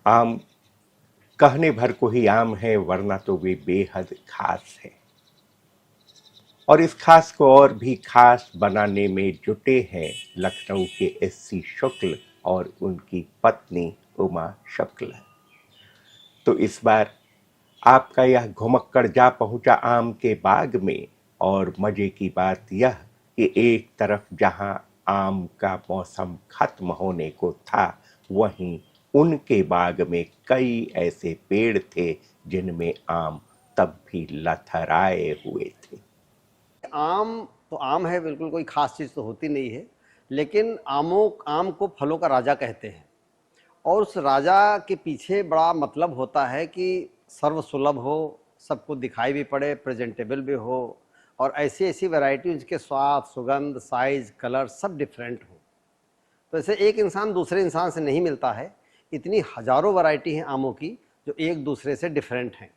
आम कहने भर को ही आम है, वरना तो वे बेहद खास है। और इस खास को और भी खास बनाने में जुटे हैं लखनऊ के एससी शुक्ल और उनकी पत्नी उमा शुक्ल। तो इस बार आपका यह घुमक्कड़ जा पहुंचा आम के बाग में। और मजे की बात यह कि एक तरफ जहां आम का मौसम खत्म होने को था, वहीं उनके बाग में कई ऐसे पेड़ थे जिनमें आम तब भी लथराए हुए थे। आम तो आम है, बिल्कुल कोई खास चीज़ तो होती नहीं है, लेकिन आम को फलों का राजा कहते हैं। और उस राजा के पीछे बड़ा मतलब होता है कि सर्वसुलभ हो, सबको दिखाई भी पड़े, प्रेजेंटेबल भी हो, और ऐसी ऐसी वैरायटी जिसके स्वाद, सुगंध, साइज, कलर सब डिफरेंट हो। तो ऐसे एक इंसान दूसरे इंसान से नहीं मिलता है, इतनी हजारों वैरायटी हैं आमों की जो एक दूसरे से डिफरेंट हैं।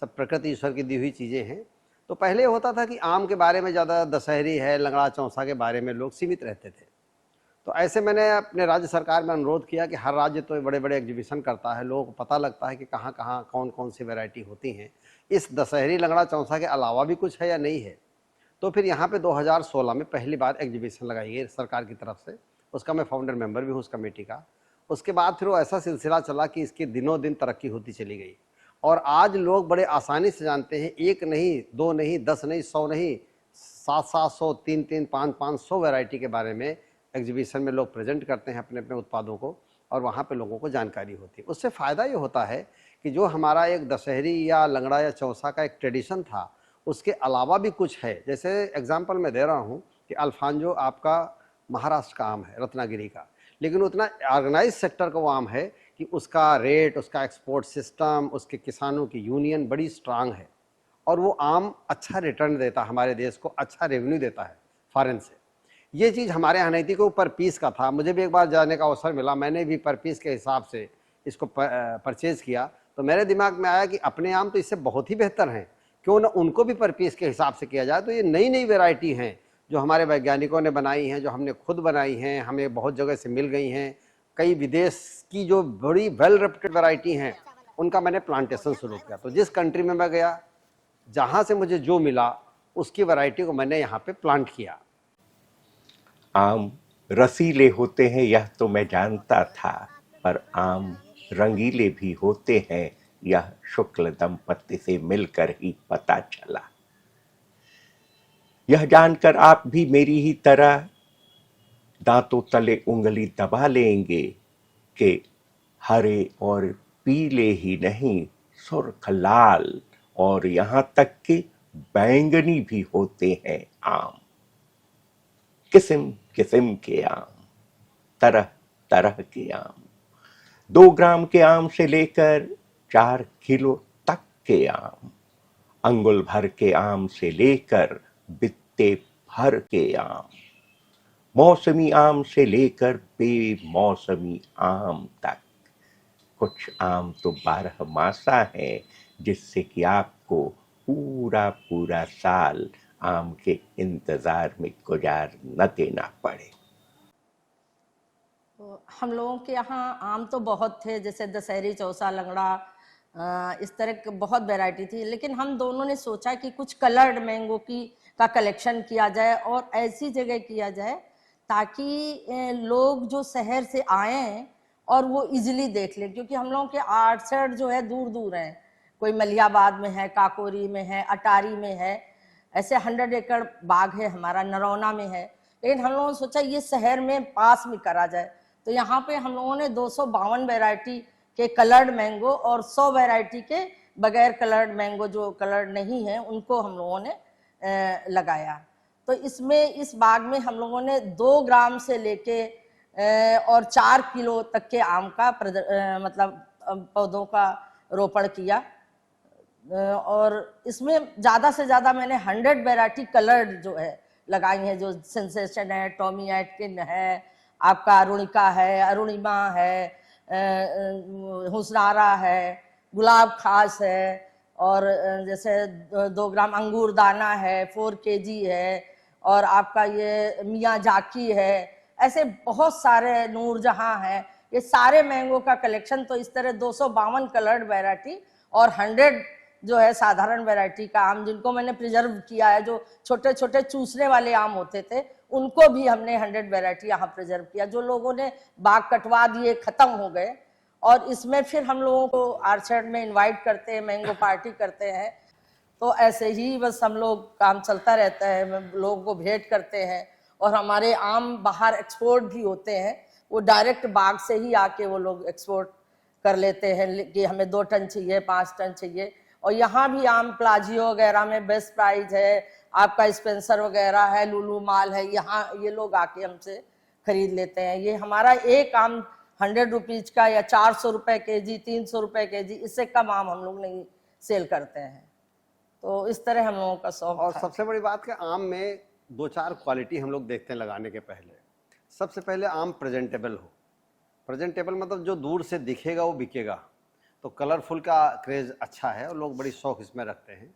सब प्रकृति ईश्वर की दी हुई चीज़ें हैं। तो पहले होता था कि आम के बारे में ज़्यादा, दशहरी है, लंगड़ा चौसा के बारे में लोग सीमित रहते थे। तो ऐसे मैंने अपने राज्य सरकार में अनुरोध किया कि हर राज्य तो बड़े बड़े एग्जीबिशन करता है, लोगों को पता लगता है कि कहाँ कहाँ कौन कौन सी वैरायटी होती हैं, इस दशहरी लंगड़ा चौसा के अलावा भी कुछ है या नहीं है। तो फिर यहाँ पे 2016 में पहली बार एग्जीबिशन लगाई गई सरकार की तरफ से। उसका मैं फाउंडर मेंबर भी हूँ उस कमेटी का। उसके बाद फिर वो ऐसा सिलसिला चला कि इसकी दिनों दिन तरक्की होती चली गई, और आज लोग बड़े आसानी से जानते हैं, एक नहीं, दो नहीं, 10 नहीं, 100 नहीं, 700, 300, 500 वैरायटी के बारे में एग्जीबिशन में लोग प्रेजेंट करते हैं अपने अपने उत्पादों को, और वहाँ पे लोगों को जानकारी होती है। उससे फ़ायदा ये होता है कि जो हमारा एक दशहरी या लंगड़ा या चौसा का एक ट्रेडिशन था, उसके अलावा भी कुछ है। जैसे एग्जाम्पल मैं दे रहा हूँ कि अल्फांजो आपका महाराष्ट्र का आम है, रत्नागिरी का, लेकिन उतना ऑर्गेनाइज सेक्टर का वो आम है कि उसका रेट, उसका एक्सपोर्ट सिस्टम, उसके किसानों की यूनियन बड़ी स्ट्रांग है, और वो आम अच्छा रिटर्न देता है, हमारे देश को अच्छा रेवेन्यू देता है फॉरेन से। ये चीज़ हमारे यहाँ नहीं थी कि वो पर पीस का था। मुझे भी एक बार जाने का अवसर मिला, मैंने भी पर पीस के हिसाब से इसको परचेज़ किया, तो मेरे दिमाग में आया कि अपने आम तो इससे बहुत ही बेहतर हैं, क्यों ना उनको भी पर पीस के हिसाब से किया जाए। तो ये नई नई वेराइटी हैं जो हमारे वैज्ञानिकों ने बनाई हैं, जो हमने खुद बनाई हैं, हमें बहुत जगह से मिल गई हैं। कई विदेश की जो बड़ी वेल रेप्यूटेड वैरायटी हैं, उनका मैंने प्लांटेशन शुरू किया। तो जिस कंट्री में मैं गया, जहाँ से मुझे जो मिला, उसकी वैरायटी को मैंने यहाँ पे प्लांट किया। आम रसीले होते हैं यह तो मैं जानता था, पर आम रंगीले भी होते हैं यह शुक्ल दंपत्ति से मिलकर ही पता चला। यह जानकर आप भी मेरी ही तरह दांतों तले उंगली दबा लेंगे कि हरे और पीले ही नहीं, सुर्ख लाल और यहां तक कि बैंगनी भी होते हैं आम। किस्म किस्म के आम, तरह तरह के आम, 2 ग्राम के आम से लेकर 4 किलो तक के आम, अंगुल भर के आम से लेकर बित्ते भर के आम, मौसमी आम से लेकर बेमौसमी आम तक। कुछ आम तो 12 मासा है, जिससे कि आपको पूरा पूरा साल आम के इंतजार में गुजार न देना पड़े। तो हम लोगों के यहाँ आम तो बहुत थे, जैसे दशहरी, चौसा, लंगड़ा, इस तरह के बहुत वैरायटी थी। लेकिन हम दोनों ने सोचा कि कुछ कलर्ड मैंगो की का कलेक्शन किया जाए, और ऐसी जगह किया जाए ताकि लोग जो शहर से आए और वो इजीली देख लें, क्योंकि हम लोगों के आर्चर्ड जो है दूर दूर हैं। कोई मलियाबाद में है, काकोरी में है, अटारी में है, ऐसे 100 एकड़ बाग है हमारा, नरौना में है। लेकिन हम लोगों ने सोचा ये शहर में पास में करा जाए। तो यहाँ पे हम लोगों ने 252 वैरायटी के कलर्ड मैंगो और 100 वैरायटी के बगैर कलर्ड मैंगो, जो कलर्ड नहीं है, उनको हम लोगों ने लगाया। तो इसमें, इस बाग में हम लोगों ने 2 ग्राम से लेके और 4 किलो तक के आम का मतलब पौधों का रोपण किया। और इसमें ज़्यादा से ज़्यादा मैंने 100 वैरायटी कलर्ड जो है लगाई हैं, जो सेंसेशन है, टॉमी एटकिन है, आपका अरुणिका है, अरुणिमा है, हुसनारा है, गुलाब खास है, और जैसे 2 ग्राम अंगूर दाना है, 4 केजी है, और आपका ये मियाँ जाकी है। ऐसे बहुत सारे, नूरजहाँ है, ये सारे मैंगो का कलेक्शन तो इस तरह 252 कलर्ड वैरायटी और 100 जो है साधारण वैरायटी का आम जिनको मैंने प्रिजर्व किया है, जो छोटे छोटे चूसने वाले आम होते थे उनको भी हमने 100 वैरायटी यहाँ प्रिजर्व किया। जो लोगों ने बाग कटवा दिए, खत्म हो गए, और इसमें फिर हम लोगों को आर्चर्ड में इनवाइट करते हैं, मैंगो पार्टी करते हैं। तो ऐसे ही बस हम लोग काम चलता रहता है, लोगों को भेंट करते हैं। और हमारे आम बाहर एक्सपोर्ट भी होते हैं, वो डायरेक्ट बाग से ही आके वो लोग एक्सपोर्ट कर लेते हैं कि हमें 2 टन चाहिए, 5 टन चाहिए। और यहाँ भी आम प्लाजियो वगैरह में बेस्ट प्राइस है, आपका स्पेंसर वगैरह है, लुलु माल है, यहाँ ये लोग आके हमसे खरीद लेते हैं। ये हमारा एक आम 100 रुपीज का या 400 रुपए केजी, 300 रुपए केजी, इससे कम आम हम लोग नहीं सेल करते हैं। तो इस तरह हम लोगों का शौक और था। सबसे बड़ी बात कि आम में 2-4 क्वालिटी हम लोग देखते हैं लगाने के पहले। सबसे पहले आम प्रेजेंटेबल हो। प्रेजेंटेबल मतलब जो दूर से दिखेगा वो बिकेगा, तो कलरफुल का क्रेज़ अच्छा है और लोग बड़ी शौक इसमें रखते हैं।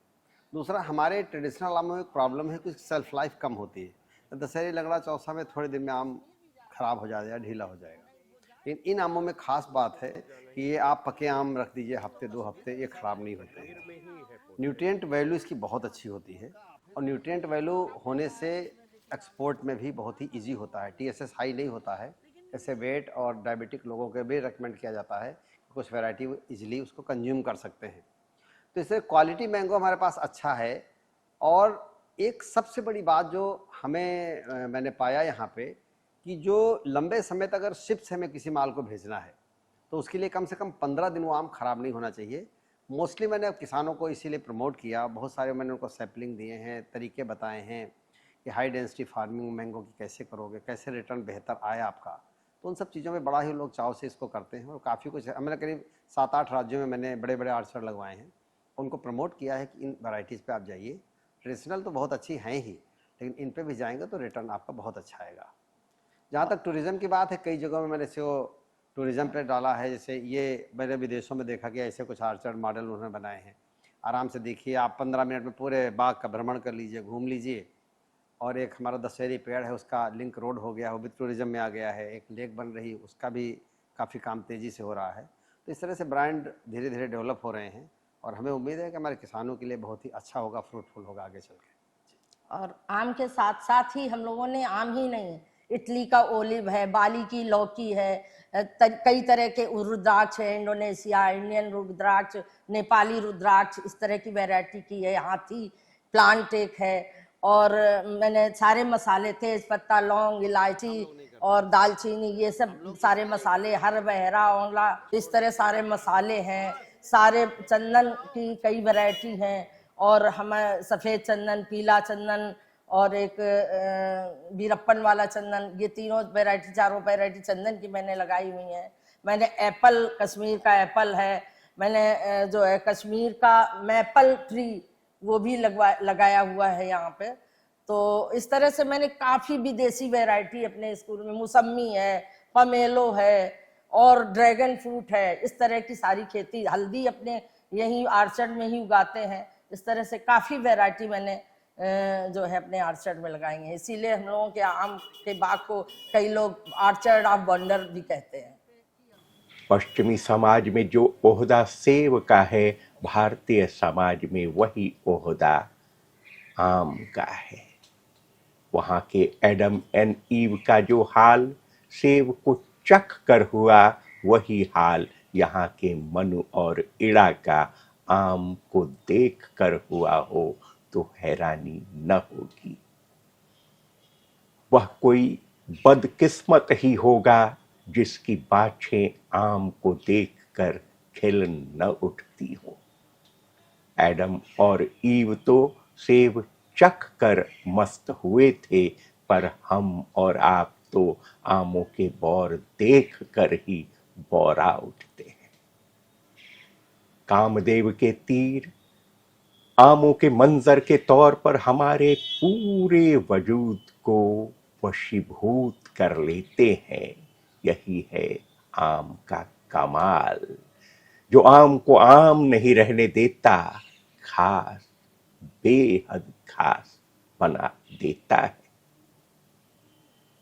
दूसरा, हमारे ट्रेडिशनल आमों में एक प्रॉब्लम है, कुछ सेल्फ लाइफ कम होती है। दशहरी, लंगड़ा, चौसा में थोड़े दिन में आम खराब हो जाएगा, ढीला हो जाएगा। लेकिन इन आमों में खास बात है कि ये आप पके आम रख दीजिए हफ्ते 2 हफ्ते, ये खराब नहीं होते हैं। न्यूट्रिएंट वैल्यू इसकी बहुत अच्छी होती है, और न्यूट्रिएंट वैल्यू होने से एक्सपोर्ट में भी बहुत ही इजी होता है। TSS हाई नहीं होता है, ऐसे वेट और डायबिटिक लोगों के भी रेकमेंड किया जाता है, कुछ वैरायटी इजीली उसको कंज्यूम कर सकते हैं। तो इससे क्वालिटी मैंगो हमारे पास अच्छा है। और एक सबसे बड़ी बात जो मैंने पाया यहाँ पे, कि जो लंबे समय तक अगर शिप से हमें किसी माल को भेजना है तो उसके लिए कम से कम 15 दिन वो आम खराब नहीं होना चाहिए। मोस्टली मैंने किसानों को इसीलिए प्रमोट किया, बहुत सारे मैंने उनको सैम्पलिंग दिए हैं, तरीके बताए हैं कि हाई डेंसिटी फार्मिंग मैंगो की कैसे करोगे, कैसे रिटर्न बेहतर आए आपका। तो उन सब चीज़ों में बड़ा ही लोग चाव से इसको करते हैं, और काफ़ी कुछ मैंने करीब 7-8 राज्यों में मैंने बड़े बड़े आर्चर्ड लगवाए हैं, उनको प्रमोट किया है कि इन वैरायटीज़ पे आप जाइए। ट्रेडिशनल तो बहुत अच्छी हैं ही, लेकिन इन पे भी जाएंगे तो रिटर्न आपका बहुत अच्छा आएगा। जहाँ तक टूरिज़्म की बात है, कई जगहों में मैंने इसको टूरिज़्म पे डाला है। जैसे ये मैंने विदेशों में देखा कि ऐसे कुछ आर्चर्ड मॉडल उन्होंने बनाए हैं। आराम से देखिए, आप 15 मिनट में पूरे बाग का भ्रमण कर लीजिए, घूम लीजिए। और एक हमारा दशहरी पेड़ है, उसका लिंक रोड हो गया, वो भी टूरिज़्म में आ गया है। एक लेक बन रही, उसका भी काफ़ी काम तेज़ी से हो रहा है। तो इस तरह से ब्रांड धीरे धीरे डेवलप हो रहे हैं, और हमें उम्मीद है कि हमारे किसानों के लिए बहुत ही अच्छा होगा, फ्रूटफुल होगा आगे चल के। और आम के साथ साथ ही हम लोगों ने आम ही नहीं, इटली का ओलिव है, बाली की लौकी है, कई तरह के रुद्राक्ष है, इंडोनेशिया, इंडियन रुद्राक्ष, नेपाली रुद्राक्ष, इस तरह की वैरायटी की है। हाथी प्लांट एक है। और मैंने सारे मसाले, तेज पत्ता, लौंग, इलायची और दालचीनी, ये सब सारे मसाले, हर बहरा, औंला, इस तरह सारे मसाले हैं। सारे चंदन की कई वैरायटी हैं, और हम सफ़ेद चंदन, पीला चंदन और एक बीरप्पन वाला चंदन, ये तीनों वैरायटी, 4 वैरायटी चंदन की मैंने लगाई हुई हैं। मैंने एप्पल, कश्मीर का एप्पल है, मैंने जो है कश्मीर का मैपल ट्री वो भी लगाया हुआ है यहाँ पे। तो इस तरह से मैंने काफ़ी विदेशी वैरायटी अपने स्कूल में, मौसमी है, पमेलो है और ड्रैगन फ्रूट है, इस तरह की सारी खेती, हल्दी अपने यहीं आर्चर्ड में ही उगाते हैं। इस तरह से काफ़ी वैरायटी मैंने जो है अपने आर्चर्ड में लगाई हैं। इसीलिए हम लोगों के आम के बाग को कई लोग आर्चर्ड ऑफ वंडर भी कहते हैं। पश्चिमी समाज में जो ओहदा सेव का है, भारतीय समाज में वही ओहदा आम का है। वहाँ के एडम एंड ईव का जो हाल सेव को चख कर हुआ, वही हाल यहाँ के मनु और इड़ा का आम को देख कर हुआ हो तो हैरानी न होगी। वह कोई बदकिस्मत ही होगा जिसकी बाछें आम को देखकर खिल न उठती हो। एडम और ईव तो सेब चख कर मस्त हुए थे, पर हम और आप तो आमों के बौर देख कर ही बौरा उठते हैं। कामदेव के तीर आमों के मंजर के तौर पर हमारे पूरे वजूद को वशीभूत कर लेते हैं। यही है आम का कमाल, जो आम को आम नहीं रहने देता, खास, बेहद खास बना देता है।